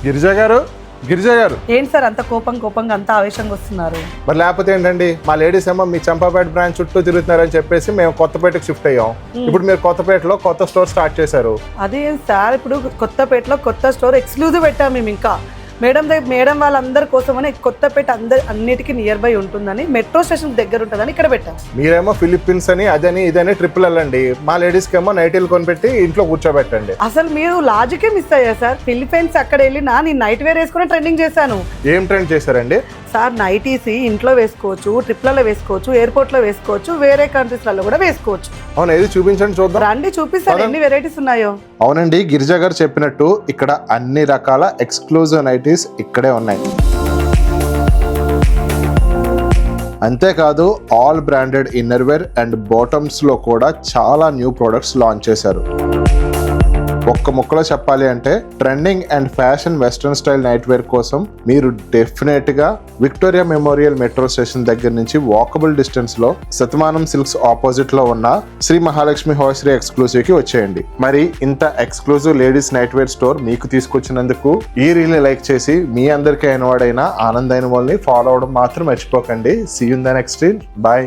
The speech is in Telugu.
గిరిజా గారు, గిరిజా గారు, ఏంటి సార్ అంత కోపంగా అంత ఆవేశంగా వస్తున్నారు? మరి లేకపోతే ఏంటండి, మా లేడీస్ ఏమో మీ చంపాపేట బ్రాంచ్ చుట్టూ తిరుగుతున్నారని చెప్పేసి మేము కొత్తపేటకు షిఫ్ట్ అయ్యాం. ఇప్పుడు మీరు కొత్తపేటలో కొత్త స్టోర్ స్టార్ట్ చేశారు. అదే సార్, ఇప్పుడు కొత్తపేటలో కొత్త స్టోర్ ఎక్స్క్లూజివ్ పెట్టాం మేము. ఇంకా మేడం వాళ్ళందరి కోసమని కొత్తపేట అన్నిటికీ నియర్ బై ఉంటుందని, మెట్రో స్టేషన్ దగ్గర ఉంటుందని ఇక్కడ పెట్టాం. మీరేమో ఫిలిప్పీన్స్ అని అదని ఇదని ట్రిపుల్ వెళ్ళండి, మా లేడీస్కి ఏమో నైటీలు కొనిపెట్టి ఇంట్లో కూర్చోబెట్టండి. అసలు మీరు లాజికే మిస్ అయ్యారు సార్. ఫిలిప్పీన్స్ అక్కడ వెళ్ళినా నేను నైట్ వేర్ వేసుకుని ట్రెండింగ్ చేశాను. ఏం ట్రెండ్ చేశారండి? సార్ నైటీస్ ఇంట్లో వేసుకోవచ్చు, ట్రిప్లలో వేసుకోవచ్చు, ఎయిర్పోర్ట్లో వేసుకోవచ్చు, వేరే కంట్రీస్లలో కూడా వేసుకోవచ్చు. అవును, ఏది చూపించండి చూద్దాం. రండి చూపిస్తాను ఎన్ని వెరైటీస్ ఉన్నాయో. అవునండి, గిరిజా గారు చెప్పినట్టు ఇక్కడ అన్ని రకాల ఎక్స్క్లూజివ్ నైటీస్ ఇక్కడే ఉన్నాయి. అంతేకాదు all branded innerwear and bottoms లో కూడా చాలా న్యూ ప్రొడక్ట్స్ లాంచ్ చేశారు. ఒక్క ముక్కలో చెప్పాలి అంటే trending and fashion western style night wear కోసం మీరు డెఫినెట్ గా విక్టోరియా మెమోరియల్ మెట్రో స్టేషన్ దగ్గర నుంచి వాకబుల్ డిస్టెన్స్ లో సతమానం సిల్క్స్ ఆపోజిట్ లో ఉన్న శ్రీ మహాలక్ష్మి హోయశ్రీ ఎక్స్క్లూజివ్ కి వచ్చేయండి. మరి ఇంత exclusive ladies night wear store మీకు తీసుకొచ్చినందుకు ఈ రీల్ ని లైక్ చేసి మీ అందరికీ అయిన వాడైనా ఆనంద్ అయిన వాళ్ళని ఫాలో అవడం మాత్రం మర్చిపోకండి. See you in the next reel. Bye.